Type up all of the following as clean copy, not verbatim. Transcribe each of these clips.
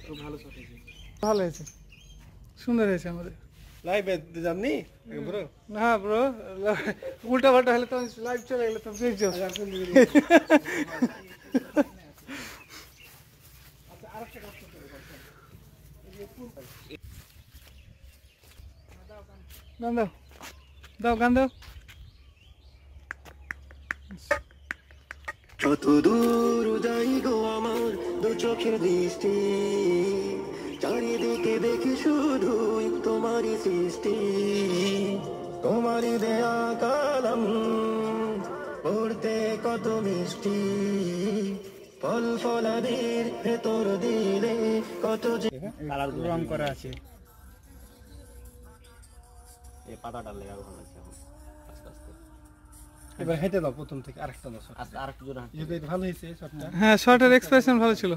খুব ভালো শট হয়েছে, ভালো হয়েছে, সুন্দর হয়েছে আমাদের লাইভ যামনি ব্রো। না ব্রো, উল্টা পাল্টা হলে তো লাইভ চলে গেলে তো দেখছো। গান দাও, দাও গান দাও। কত দূর উদয় গো আমার দু চোখের দৃষ্টি, চারিদিকে দেখি শুধুই তোমারই সৃষ্টি, তোমারই দেয়া কালাম পড়তে কত মিষ্টি, ফল ফলাদির ভেতর দিলে কত যে রং করা আছে। এই পাতাটা লেগে ভালো লাগছে এখন আস্তে আস্তে। এবার হেঁটে দাও প্রথম থেকে, আরেকটা দাও শট। আস্তে আরেকটু জোরে হাঁটতে যদি ভালো হয়েছে শটটা। হ্যাঁ, শর্টের এক্সপ্রেশন ভালো ছিল,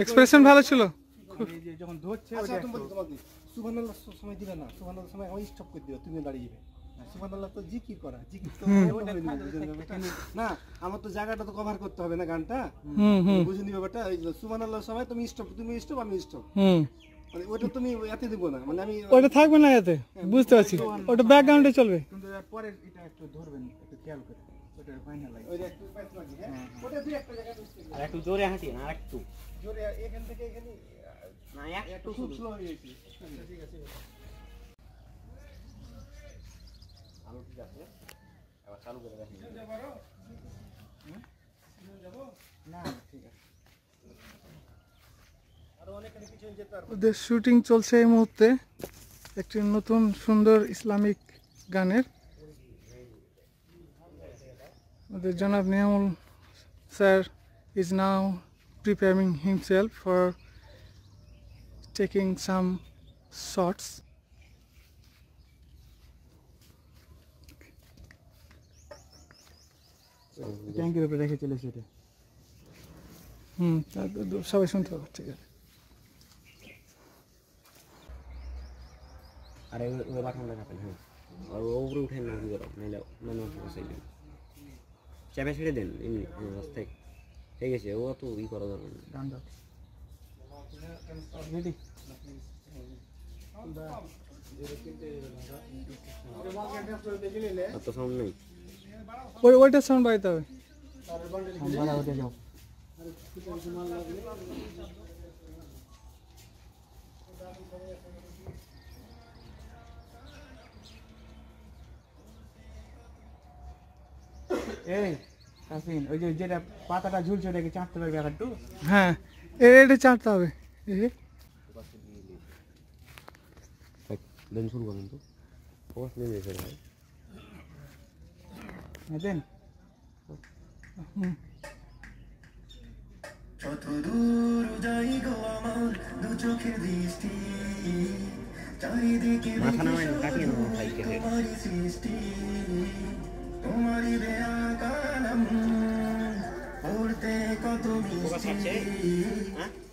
এক্সপ্রেশন ভালো ছিল। এই যে যখন ধরছে আচ্ছা তুমি তোমাকে সুবহানাল্লাহ সময় দিবে না, সুবহানাল্লাহ সময় আমি স্টপ করে দিও, তুমি দাঁড়িয়ে যাবে। সুবহানাল্লাহ তো জিকির করা, জিকির তো না, আমার তো জায়গাটা তো কভার করতে হবে না গানটা। বুঝে নিবে ব্যাপারটা। সুবহানাল্লাহ সময় তুমি স্টপ, তুমি স্টপ আমি স্টপ, মানে ওটা তুমি এতে দিব না, মানে আমি ওটা থাকবে না এতে, বুঝতে পারছি, ওটা ব্যাকগ্রাউন্ডে চলবে। কিন্তু পরে এটা একটু ধরবেন, একটু খেয়াল করে ওটা ফাইনাল লাগে। ওই একটু পাইছ লাগে, হ্যাঁ ওটা দুই একটা জায়গা আর একটু জোরে হাঁটি না, আরেকটু জোরে এখান থেকে এখানে না, একটু খুব স্লো হয়ে গেছে। ঠিক আছে আলো ঠিক আছে, এবার চালু করে দেখি। না ঠিক আছে, আরো অনেকখানি পিছনে যেতে পারবো। ওদের শুটিং চলছে এই মুহূর্তে একটি নতুন সুন্দর ইসলামিক গানের। ওদের জনাব Niamul sir is now preparing himself for taking some shots. ট্যাঙ্কের উপরে রেখে চলেছে এটা। সবাই শুনতে হবে, ঠিক আছে। আর ওই বাটনটা চাপেন, হ্যাঁ, আর ওপরে উঠেন না, কি করো নাহলে মানে বসাইলেন, চাপে ছেড়ে দেন এমনি রাস্তায় হয়ে গেছে। ও তো ই করা দরকার নেই। গান দাও, রেডি। আর তো সাউন্ড নেই। ওইটা সাউন্ড বাড়াইতে হবে। যাও এই কাসিন, ওই যে যেটা পাতাটা ঝুলছে ওটাকে চাটতে পারবে একটু। হ্যাঁ, এটা চাটতে হবে। দেন শুরু করেন তো, ফোকাস নিয়ে যেতে ভাই। দেন কত দূর উদয় গো আমার দু চোখের দৃষ্টি, চারিদিকে মাথা নামাই কাটিয়ে নেবো ভাই, তোমারই সৃষ্টি, তোমারই দেয়া কালাম পড়তে কত মিষ্টি,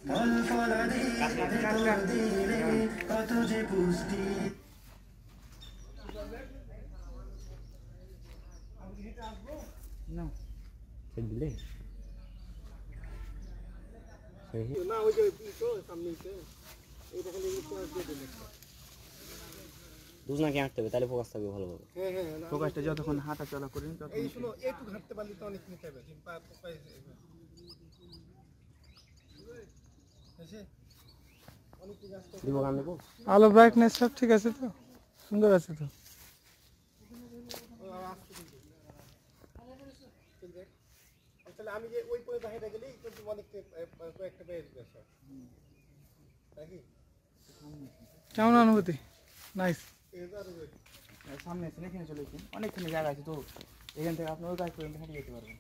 ফল ফলাদি ভেতর দিলে কত যে পুষ্টি। না দিলে না, ওই যে তো সামনেতে এইটা খালি একটু দিয়ে দিলে। দুজনাকে হাঁটতে হবে, তাহলে ফোকাস থাকবে ভালোভাবে। হ্যাঁ হ্যাঁ, ফোকাসটা যতক্ষণ হাঁটা চলা করি ততক্ষণ। এই শুনো, একটু হাঁটতে পারলে তো অনেক নিতে হবে, পা পায়ে অনেক ঠিক আছে। দিব গান দেবো। আলো ব্রাইটনেস সব ঠিক আছে তো, সুন্দর আছে তো। তাহলে আমি যে ওই পয়ে বাইরে গেলেই কিন্তু অনেক কয়েকটা পেয়ে যাবে স্যার, নাকি? কেমন অনুভূতি? নাইস। সামনে এসে এখানে চলে এসেছেন, অনেকখানি জায়গা আছে তো, এখান থেকে আপনি ওই কাজ পর্যন্ত হেঁটে যেতে পারবেন।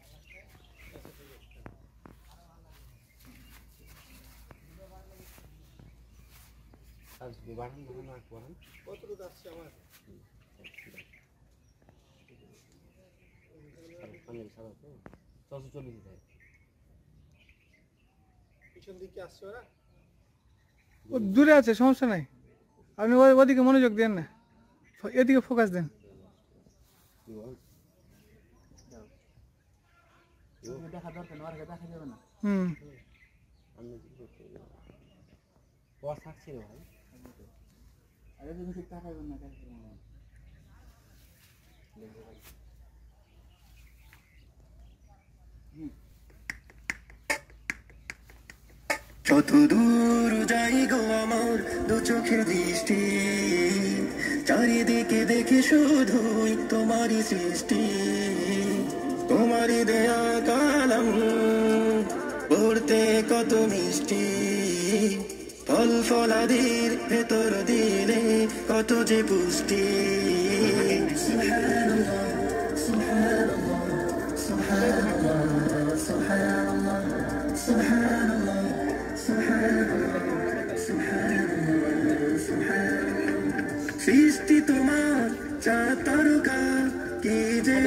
কতটুকু আসছে আমার? পিছন দিকে আসছে ওরা, ও দূরে আছে, সমস্যা নাই, আপনি ওদিকে মনোযোগ দেন না, এদিকে ফোকাস দেন। দেখা দরকার না, ওরা দেখা যাবে না। বস থাকছিল ভাই আরে তুমি ঠিক তাকাবেন না কেন যত দূর যাই গো আমার দু চোখের দৃষ্টি চারিদিকে দেখি শুধুই তোমারই সৃষ্টি তোমারই দেয়া কালাম পড়তে কত মিষ্টি ফল ফলাদির ভেতর দিলে কত যে পুষ্টি সুবহানাল্লাহ সুবহানাল্লাহ সুবহানাল্লাহ সুবহানাল্লাহ সুবহানাল্লাহ সৃষ্টি তোমার চাঁদ তারকা কি যে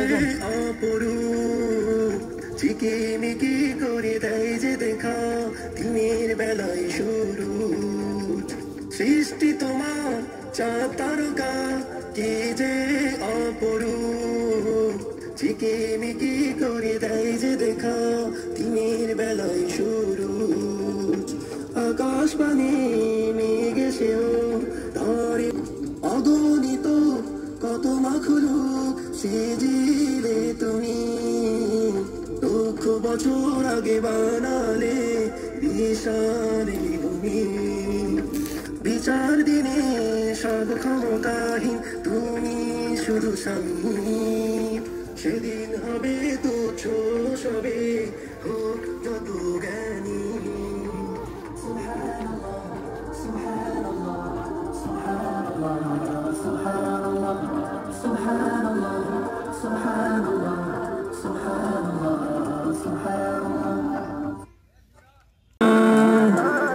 অপরূপ ঝিকিমিকি করে দেয় যে দেখা দিনের বেলায় শুরু সৃষ্টি তোমার চাঁদ তারকা কি যে অপরূপ ঝিকিমিকি করে দেয় যে দেখা দিনের বেলায় শুরু আকাশ পানে মেঘ এসেও ধরে অগণিত কত মাখলুক সেজিলে তুমি লক্ষ বছর আগে বানালে বিশাল ভূমি বিচার দিনে সব ক্ষমতাহীন তুমি শুধু স্বামী সেদিন হবে তুচ্ছ সবে হোক যত জ্ঞানী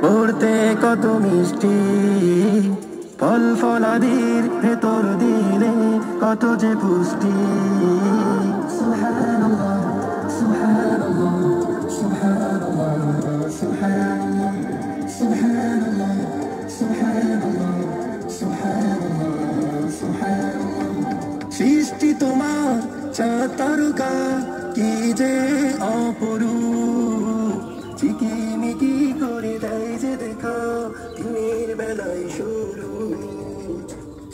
পড়তে কত মিষ্টি ফল ফলাদির ভেতর দিলে কত যে পুষ্টি সুবহানাল্লাহ সুবহানাল্লাহ সুবহানাল্লাহ সুবহানাল্লাহ সুবহানাল্লাহ সুবহানাল্লাহ সুবহানাল্লাহ সুবহানাল্লাহ সৃষ্টি তোমার চাঁদ তারকা কি যে অপরূপ ঝিকিমিকি করে দেয় যে দেখা দিনের বেলায় শুরু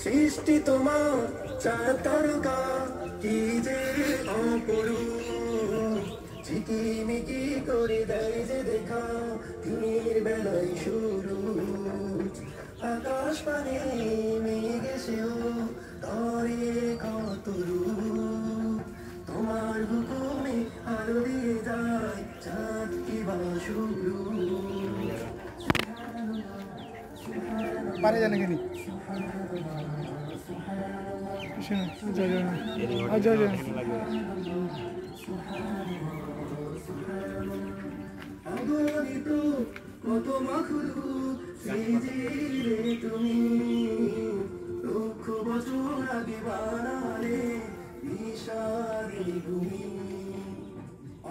সৃষ্টি তোমার চাঁদ তারকা কি যে অপরূপ ঝিকিমিকি করে দেয় যে দেখা দিনের বেলায় শুরু আকাশ পানে মেঘ এসেও ধরে কত রূপ তোমার হুকুমে আলো দিয়ে যায় চাঁদ কি বা শুরু পারে জানে কেন অগণিত কত মাখলুক সেজিলে তুমি লক্ষ বছর আগে বানালে বিশাল ভূমি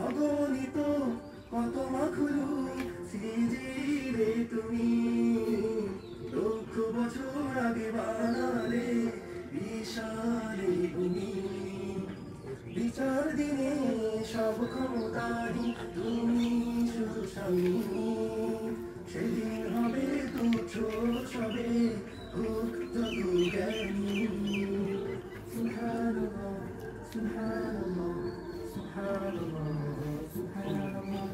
অগণিত কত মাখলুক সেজিলে তুমি লক্ষ বছর আগে বানালে বিশাল ভূমি বিচার দিনে সব ক্ষমতারই তুমি শুধু স্বামী সেদিন হবে তুচ্ছ সবে হোক যত জ্ঞানী সুবহানাল্লাহ সুবহানাল্লাহ সুবহানাল্লাহ সুবহানাল্লাহ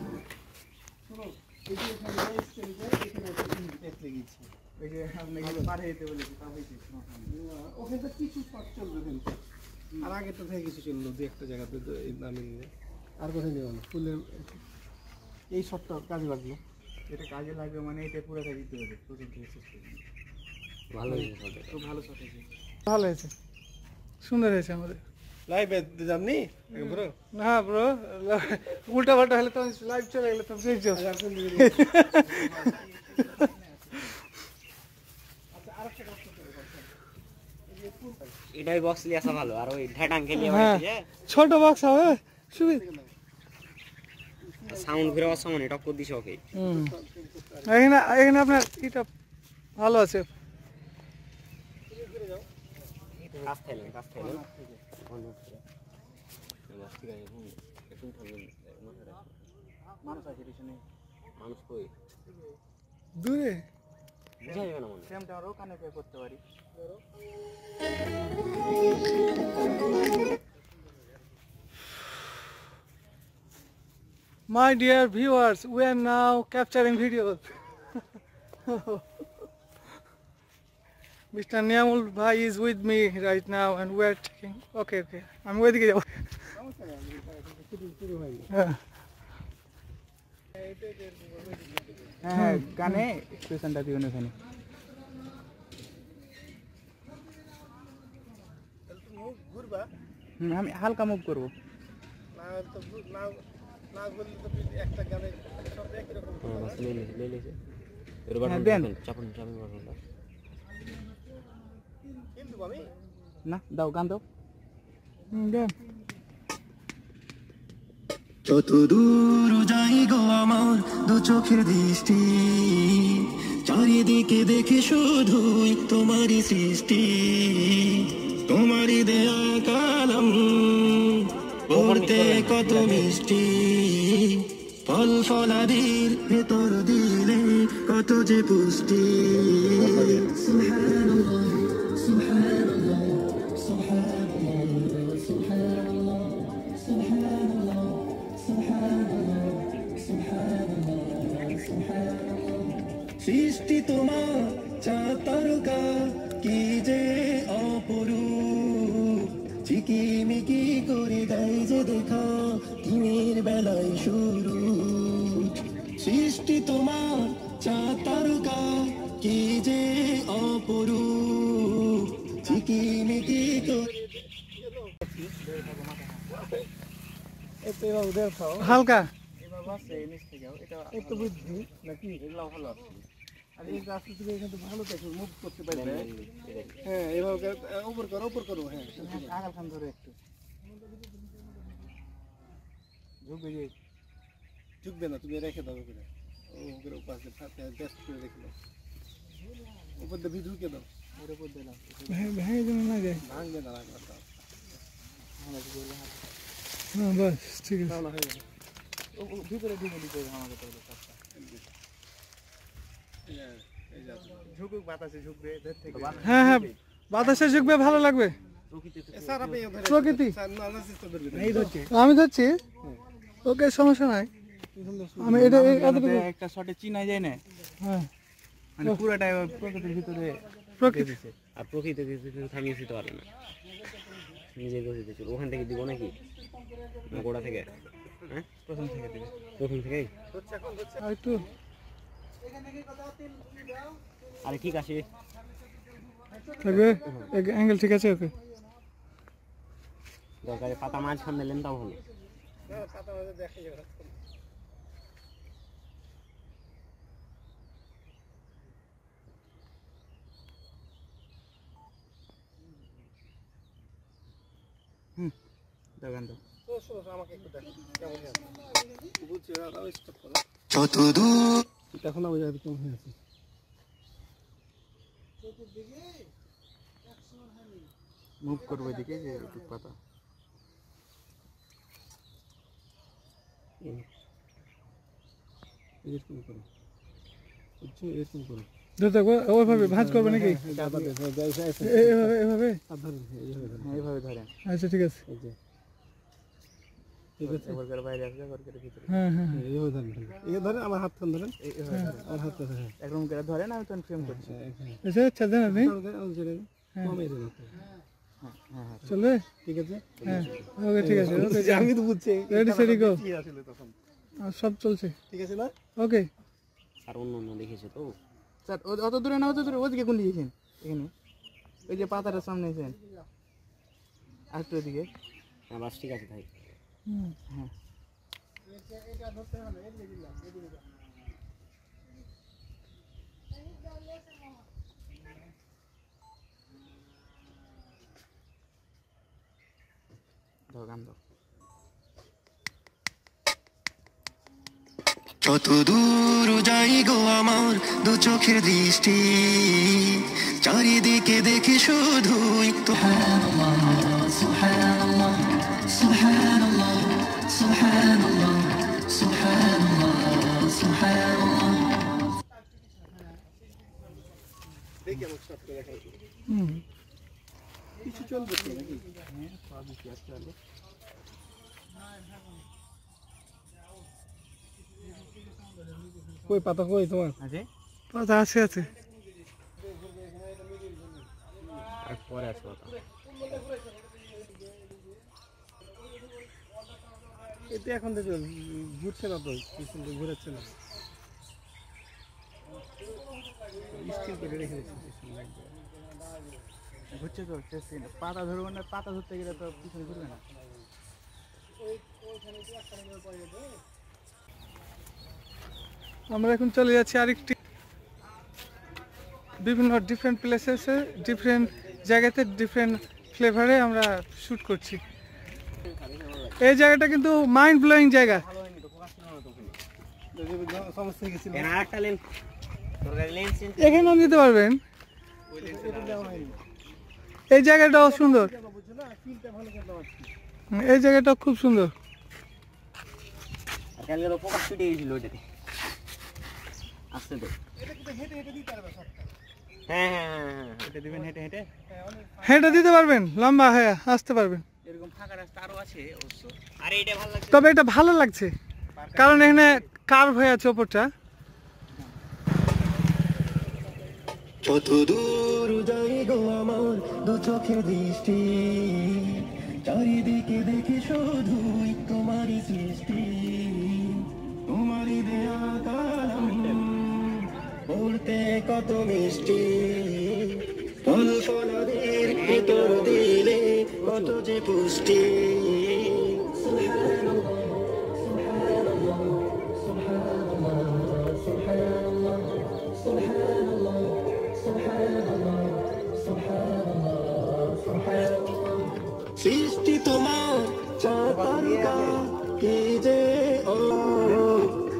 ওখানে তো কিছু শট চলবে কিন্তু আর আগে তো থেকে কিছু চললো দু একটা জায়গাতে নামিয়ে নিয়ে আর কোথায় নেওয়া না ফুলের এই শটটা কাজে লাগলো এটা কাজে লাগবে মানে এটা পুরোটা দিতে হবে প্রথম থেকে শেষ পর্যন্ত। ভালো হয়েছে খুব ভালো শট হয়েছে ভালো হয়েছে সুন্দর হয়েছে আমাদের লাইভে যাবনি ব্রো না ব্রো উল্টা পাল্টা হলে তো লাইভ চলে গেলে তো সেই জন্য এটাই বক্স লিয়ে আসা ভালো আর ওই ঢাটাং খেলিয়ে হ্যাঁ ছোট বক্স হবে সুবিধা সাউন্ড ঘুরে অসমানে টক্কর দিছে ওকে এখানে এখানে আপনার এটা ভালো আছে কাজ থাইলেন মানুষ কই দূরে যাবে না মনে সেমটা আমরা ওখানে পে করতে পারি। My dear viewers, we are now capturing videos. Mr. Niamul Bhai is with me right now and we are taking. Okay. I'm waiting. হ্যাঁ গানে এক্সপ্রেশনটা দিবেন ওখানে। ঘুরবা আমি হালকা মুভ করবো। না তো না বললে তো একটা গানে সব একই রকম বাস লে লেছে এর হ্যাঁ, বাটন দেন। চাপুন বাটনটা কিন্তু আমি না দাও গান দাও। যত দূর যাই গো আমার দু চোখের দৃষ্টি চারিদিকে দেখে শুধুই তোমারই সৃষ্টি তোমারই দেয়া কালাম পড়তে কত মিষ্টি ফল ফলাদির ভেতর দিলে কত যে পুষ্টি সুবহানাল্লাহ সুবহানাল্লাহ সুবহানাল্লাহ সুবহানাল্লাহ সুবহানাল্লাহ সৃষ্টি তোমার চাঁদ তারকা কি যে অপরূপ ঝিকিমিকি করে দেয় যে দেখা দিনের বেলায় শুরু সৃষ্টি তোমার চাঁদ তারকা কি যে অপরূপ ঝিকিমিকি করে হালকা এবার বাসে নিচ থেকেও এটা একটু বুদ্ধি নাকি এগুলো ভালো আছে আর এই গাছ থেকে এখানে ভালো দেখো মুভ করতে পারবে হ্যাঁ এভাবে উপর করো হ্যাঁ আগাল খান ধরে একটু ঝুঁকবে যে ঝুঁকবে না তুমি রেখে দাও করে ওগুলো পাশে বেস্ট করে রেখে দাও উপর দিয়ে ঝুঁকে দাও ওর উপর দিলাম ভাই যেন না যায়। ভাঙবে না রাখবা হ্যাঁ বাস ঠিক আছে। না হয়ে গেল ভিতরে ঢুকে দিতে হবে আমাকে তাহলে সবটা এই যা ঝুঁকুক বাতাসে ঝুঁকবে ধর থেকে হ্যাঁ বাতাসে ঝুঁকবে ভালো লাগবে। স্যার আপনি প্রকৃতি স্যার না চেষ্টা করবেন এই ধরছে আমি ধরছি ওকে সমস্যা নাই আমি এটা এতটুকু একটা শটে চিনা যায় না হ্যাঁ মানে পুরোটা প্রকৃতির ভিতরে প্রকৃতি আর প্রকৃতি কিছু থামিয়ে দিতে পারবে না নিজের গতিতে চলো ওখান থেকে দিব নাকি না গোড়া থেকে হ্যাঁ প্রথম থেকে দিবে প্রথম থেকেই আর একটু আরে ঠিক আছে থাকবে অ্যাঙ্গেল ঠিক আছে ওকে দরকারে পাতা মাঝখান দিলেন তাও হলো পাতা মাঝে দেখাই যাবে দোকান তো তো শোনো আমাকে একটু দেখো কেমন আছে বুঝছি আর স্টপ করো যত দূর দেখো না ওই জায়গায় কেমন হয়ে আছে মুভ করবো এদিকে যে একটু পাতা এরকম করো বুঝছো এরকম করো ধরতে ওইভাবে ভাঁজ করবে নাকি এভাবে এভাবে এইভাবে ধরেন আচ্ছা ঠিক আছে এবার করে বাইরে আসবে এবার করে ভিতরে হ্যাঁ এইভাবে ধরেন এই ধরেন আমার হাত ধরেন আমার হাত ধরেন একরকম করে ধরেন আমি তখন ফ্রেম করছি আচ্ছা আচ্ছা দেন আপনি চলবে ঠিক আছে হ্যাঁ ওকে ঠিক আছে ওকে আমি তো বুঝছি রেডি সেডি গো আসলে তখন সব চলছে ঠিক আছে না ওকে আর অন্য দেখেছে তো স্যার অত দূরে না অত দূরে ওদিকে কোন দিয়েছেন এখানে ওই যে পাতাটার সামনে আছেন আর একটু ওদিকে হ্যাঁ বাস ঠিক আছে তাই হ্যাঁ দোকান তো যত দূর যাই গো আমার দু চোখের দৃষ্টি চারিদিকে দেখি শুধুই সুবহানাল্লাহ সুবহানাল্লাহ সুবহানাল্লাহ সুবহানাল্লাহ সুবহানাল্লাহ সুবহানাল্লাহ দেখি আমার স্টার্ট করে দেখাই হুম কিছু চলবে তো নাকি সবই কি আর চলে কই পাতা কই তোমার আছে পাতা আছে আছে আর পরে আছে কথা এটা এখন দেখো ঘুরছে না তো পিছন দিয়ে ঘুরাচ্ছে না স্টিল করে রেখে দিচ্ছে পিছন লাগবে ঘুরছে তো পাতা ধরবো না পাতা ধরতে গেলে তো পিছনে ঘুরবে না আমরা এখন চলে যাচ্ছি আরেকটি বিভিন্ন ডিফারেন্ট প্লেসেসে ডিফারেন্ট জায়গাতে ডিফারেন্ট ফ্লেভারে আমরা শ্যুট করছি এই জায়গাটা কিন্তু মাইন্ড ব্লোয়িং জায়গা সমস্যা গেছিল এখানে আরেকটা লেন্স তরকারি লেন্স এখানেও নিতে পারবেন এই জায়গাটাও সুন্দর বুঝছো না ফিলটা ভালো করতে পারছি এই জায়গাটাও খুব সুন্দর আর কালকে তো ফোকাস ছুটে গেছিল ওইটাতে আসছে তো এটা কিন্তু হেঁটে হেঁটে দিতে পারবে সবটা হ্যাঁ হ্যাঁ হ্যাঁ এটা দিবেন হেঁটে হেঁটে হেঁটে দিতে পারবেন লম্বা হ্যাঁ আসতে পারবেন এরকম ফাঁকা রাস্তা আরো আছে অবশ্য আরে এটা ভালো লাগছে তবে এটা ভালো লাগছে কারণ এখানে কার্ভ হয়ে আছে ওপরটা কত দূর যাই গো আমার দু চোখের দৃষ্টি চারিদিকে দেখি শুধুই তোমারই সৃষ্টি তোমারই দেয়া কালাম পড়তে কত মিষ্টি ফল ফলাদের ভেতর দিলে কত যে পুষ্টি সৃষ্টি তোমার চাতারিকা কি যে ও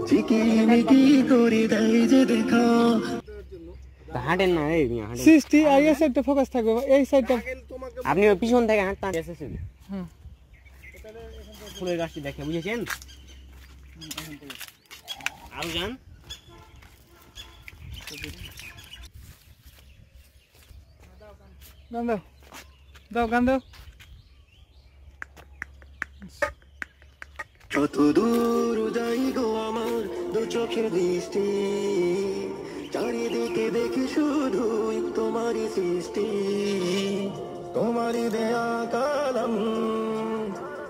চিকিমিকি করে দেয় যে দেখা হাঁটেন না এই মিয়া হাঁটেন সৃষ্টি আর এই সাইডটা ফোকাস থাকবে এই সাইডটা আপনি ওই পিছন থেকে হাঁটতে এসেছেন হুম ফুলের গাছটি দেখে বুঝেছেন আরো যান গান দাও দাও গান দাও কত দূর যাই গো আমার দু চোখের দৃষ্টি চারিদিকে দেখি শুধুই তোমারই সৃষ্টি তোমারই দেয়া কালাম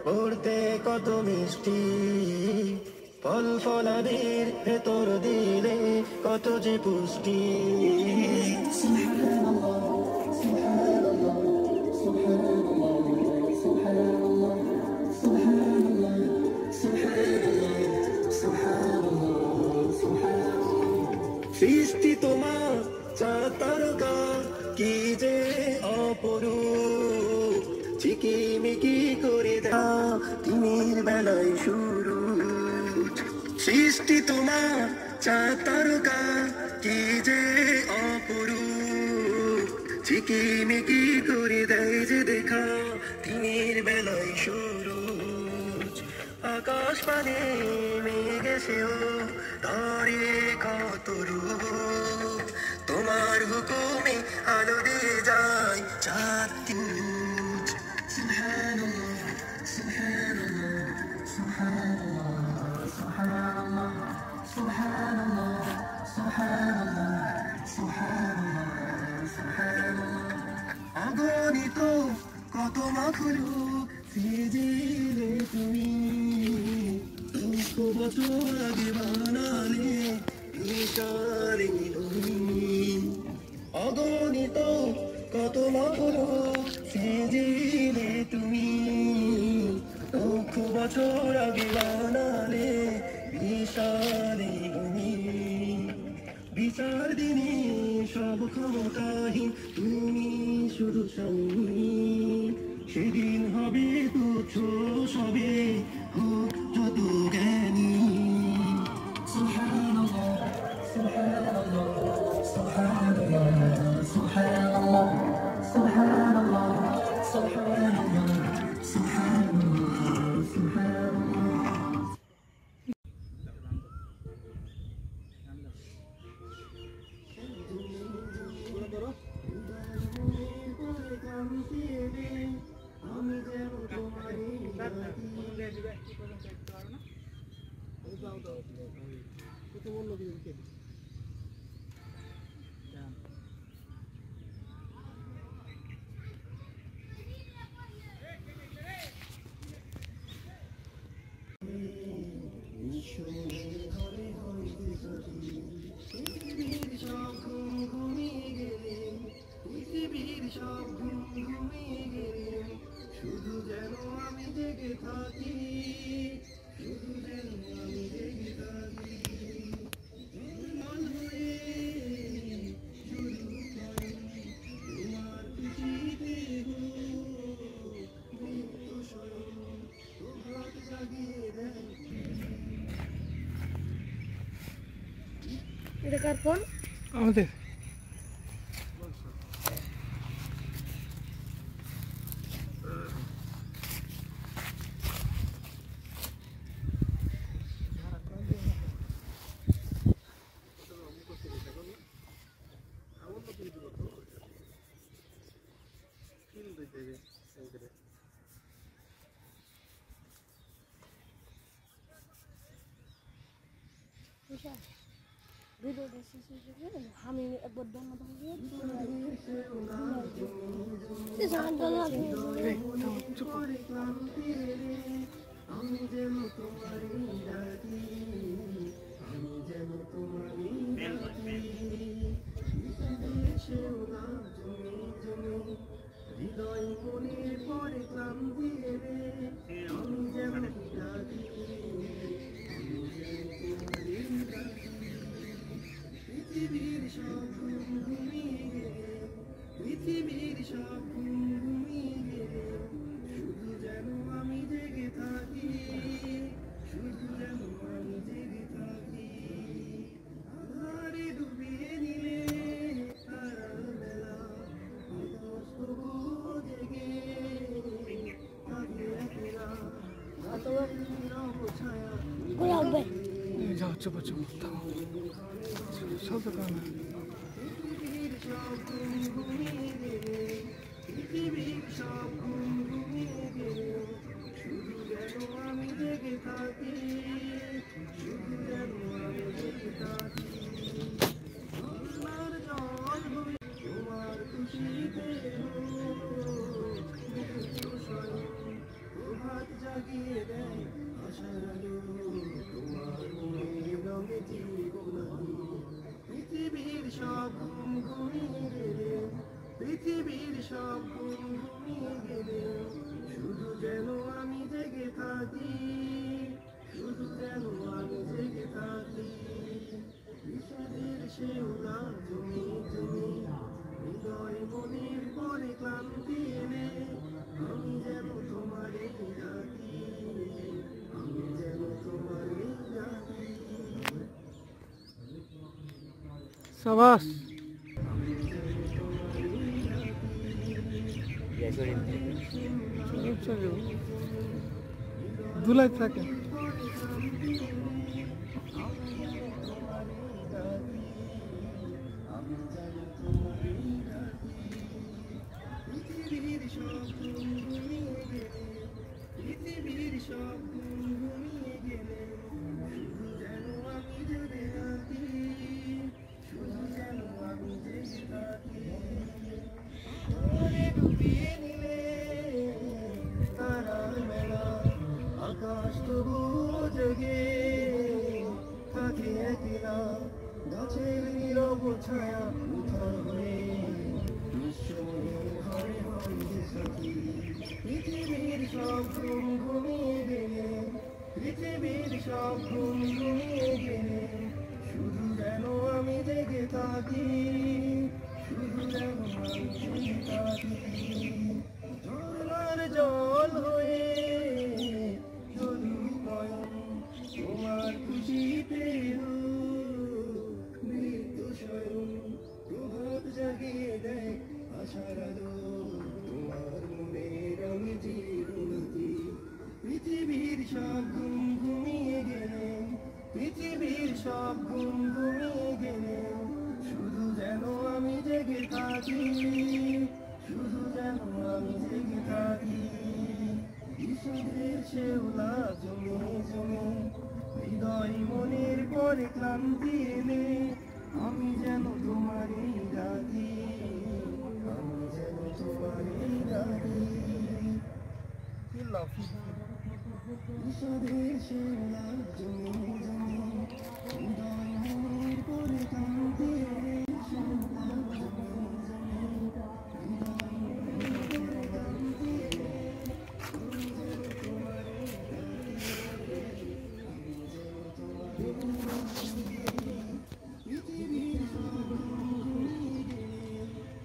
পড়তে কত মিষ্টি ফল ফলাদের ভেতর দিলে কত যে পুষ্টি সৃষ্টি তোমার চাতারকা কি যে অপরূপ চিকিমিকি করে দেখা দিনের বেলায় শুরু সৃষ্টি তোমার চাতারকা কি যে অপরূপ চিকিমিকি করে দেয় যে দেখা দিনের বেলায় শুরু আকাশ পানে মেঘ এসেও ধরে কত রূপ তোমার হুকুমে আলো দিয়ে যায় চাঁদ তিন সুবহানাল্লাহ সুবহানাল্লাহ সুবহানাল্লাহ সুবহানাল্লাহ সুবহানাল্লাহ সুবহানাল্লাহ সুবহানাল্লাহ অগণিত কত মাখলুক সৃজিলে তুমি দুঃখ বছর আগে বানালে বিশালে তুমি অগণিত কত মাখলুক সৃজিলে তুমি দুঃখ বছর আগে বানালে বিশালে তুমি বিচার দিনে সব ক্ষমতাহীন তুমি শুধু স্বামী সেদিন হবে তুচ্ছ সবে হোক যত জ্ঞানী সুবহানাল্লাহ সুবহানাল্লাহ সুবহানাল্লাহ সুবহানাল্লাহ সুবহানাল্লাহ সুবহানাল্লাহ সুবহানাল্লাহ সুবহানাল্লাহ শুধু যেন আমি জেগে থাকি, শুধু যেন আমি জেগে থাকি। মন হয়ে শুরু করে তোমার খুশিতে মৃত্যু স্বয়ং প্রভাত জাগিয়ে দেয়। এটা কার ফোন? আমাদের আমি একবার দম আমি যেন তোমারই ডাকি, আমি যেন তোমারই ডাকি। সেও না জমি জমি হৃদয় মনের পরে ক্লান্তি রে, আমি যেন ডাকি, আমি যেন তোমারই ডাকি। পৃথিবীর সব ঘুম ঘুমিয়ে গেলে, পৃথিবীর সব ঘুম ঘুমিয়ে গেলে, শুধু যেন আমি জেগে থাকি, শুধু যেন আমি জেগে থাকি। আধারে ডুবিয়ে নিলে তারার বেলা, আকাশ তবুও জেগে থাকে একলা। নীরব ছায়া যাও চুপ চুপ সব কারণে পৃথিবীর সব ঘুম ঘুমিয়ে গেলে, পৃথিবীর সব ঘুম ঘুমিয়ে গেলে, শুধু যেন আমি জেগে থাকি, শুধু যেন আমি জেগে থাকি। ঝর্ণার জল হয়ে তোমার খুশিতে মৃত্যু স্বয়ং প্রভাত জাগিয়ে দেয় আশার আলো, তোমার মনের রঙে জীবন আলো। পৃথিবীর সব ঘুম ঘুমিয়ে গেলে, পৃথিবীর সব ঘুম ঘুমিয়ে গেলে, শুধু যেন আমি জেগে থাকি, শুধু যেন আমি জেগে থাকি। বিষাদের শেওলা জমি জমি হৃদয় মনের পরে ক্লান্তি এনে, আমি যেন তোমারই ডাকি, আমি যেন তোমারই ডাকি। সাবাস ধুলাই থাকে পৃথিবীর সব ঘুম ঘুমিয়ে গেলে, পৃথিবীর সব ঘুম ঘুমিয়ে গেলে, শুধু যেন আমি জেগে থাকি, শুধু যেন আমি জেগে থাকি। আধারে ডুবিয়ে নিলে তারার মেলা, আকাশ তবুও জেগে থাকে একলা। গাছের নীরব ছায়া উধার হয়ে নিঃসময়ে ঘরে হয় যে সাথী। পৃথিবীর সব ঘুম ঘুমিয়ে গেলে, পৃথিবীর সব ঘুম ঘুমিয়ে গেলে, শুধু যেন আমি জেগে থাকি, শুধু যেন আমি জেগে থাকি। ঝর্ণার জল হয়ে চলুক নয়ন, তোমার খুশিতে মৃত্যু স্বয়ং প্রভাত জাগিয়ে দেয় আশার আলো, তোমার মনে রঙে জীবনতি। পৃথিবীর সব ঘুম ঘুমিয়ে গেলে, পৃথিবীর সব ঘুম ঘুমিয়ে গেলে, শুধু যেন আমি জেগে থাকি, শুধু যেন আমি জেগে থাকি। বিষাদের শেওলা জমে জমে হৃদয় মনের করে ক্লান্তি এলে আমি যেন তোমারই রাধি, আমি যেন তোমারই রাধি। বিষাদের শেলা জমে জমে হৃদয় মনের করে ক্লান্তি এলে শেলা জমে জমে হৃদয় মনের করে ক্লান্তি এলে আমি যেন তোমারই রাধি, আমি যেন তোমারই রাধি। পৃথিবীর সব রঙে গেলে,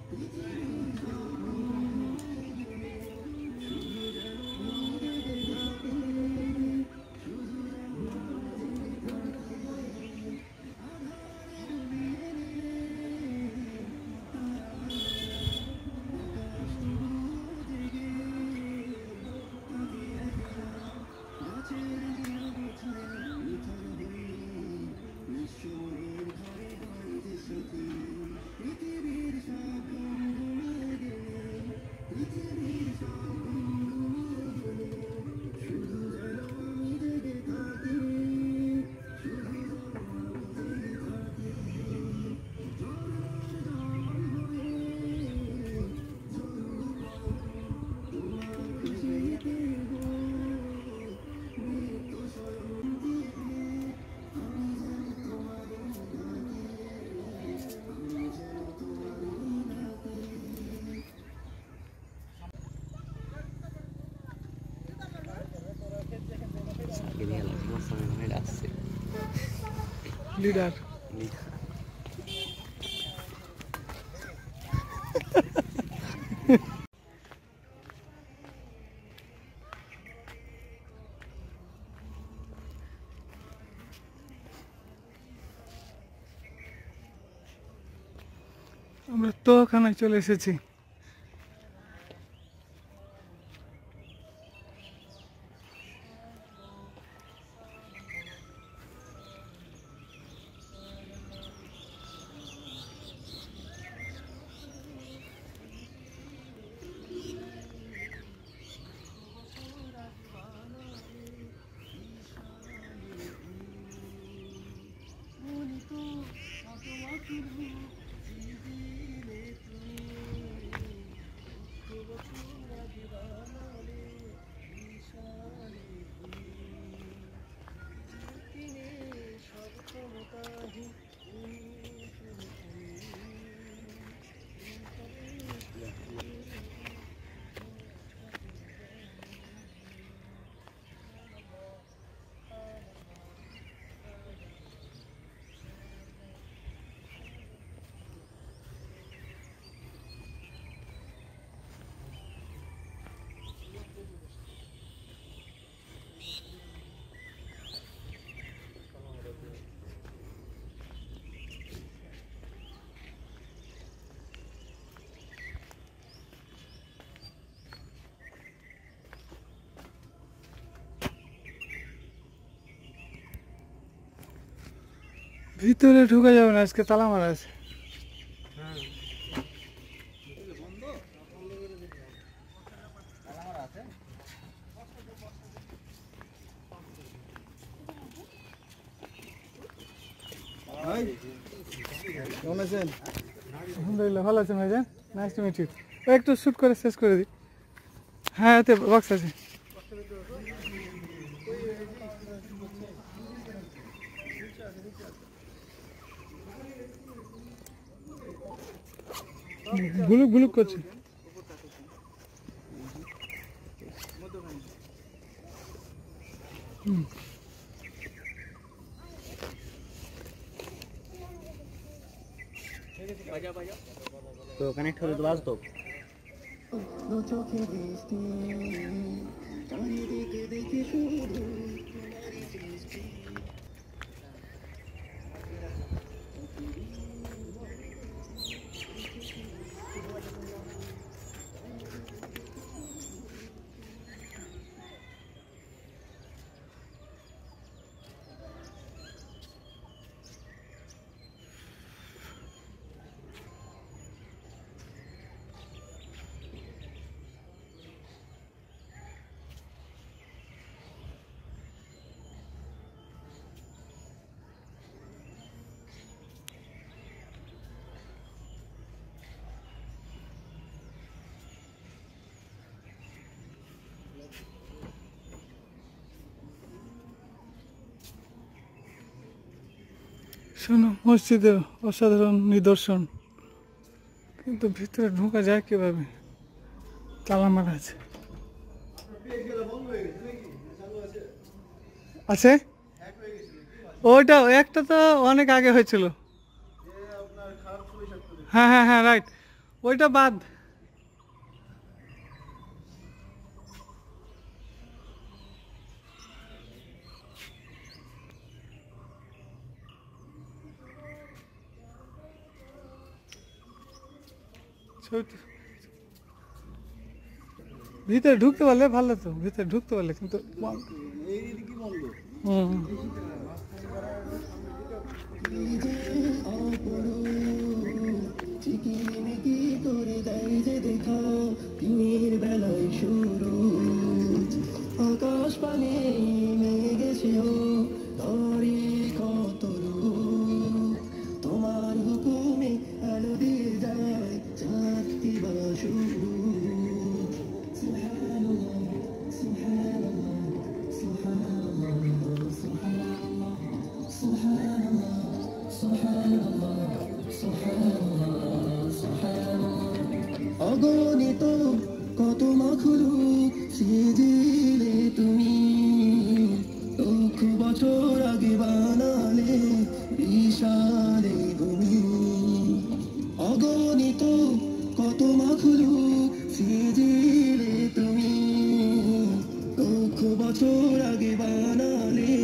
পৃথিবীর সব রঙে গেলে শুধু যেন নিজেকে থাকে, শুধু যেন নিজেকে থাকে। আধারে ডুবিয়ে দিলে আকাশ তবুও জেগে থাকে একলা, গাছের নীরব ছায়া নিথর হয়ে নিঃস্বরের ঘরে ঘরে স্মৃতি। পৃথিবীর সব রঙ ঘুমিয়ে গেলে, পৃথিবীর সব রঙ ঘুমিয়ে গেলে শুধু যেন আমি জেগে থাকি, শুধু যেন আমি জেগে থাকি। ঝড়ের ঝড় হয়ে তোমার খুশিতে গো মৃত্যু স্বয়ং দিয়ে আমি যেন তোমারই রাধি, আমি যেন তোমারই রাধি। আমার সামনে আসছে লিডার আমরা তোখানায় চলে এসেছি। ভিতরে ঢুকে যাবে না, আজকে তালা মারা আছে। কেমন আছেন? আলহামদুলিল্লাহ ভালো আছেন ভাইজান, নাইস টু মিট ইউ। একটু শ্যুট করে শেষ করে দিই। হ্যাঁ এতে বক্স আছে। ভুলুক ভুলুক করছে। তো কানেক্ট হলে তো বাজতো। দু চোখে দৃষ্টি চারিদিকে দেখে শুধু তোমারই সৃষ্টি। পিছনে মসজিদের অসাধারণ নিদর্শন, কিন্তু ভিতরে ঢোকা যায় কিভাবে? তালা মারা আছে। আছে ওইটা একটা তো অনেক আগে হয়েছিল। হ্যাঁ হ্যাঁ হ্যাঁ রাইট, ওইটা বাদ। ভিতরে ঢুকতে পারলে ভালো তো, ভিতরে ঢুকতে পারলে, কিন্তু আকাশ পানে মেঘে গেছে কত তোমার হুকুমে আলো দিয়ে যায় চাঁদটি বাসুর। অগণিত কত মাখলুক সেদিলে তুমি, লক্ষ বছর আগে বানালে বিশালে ভূমি। অগণিত কত মাখলুক সেদিলে তুমি, লক্ষ বছর আগে বানালে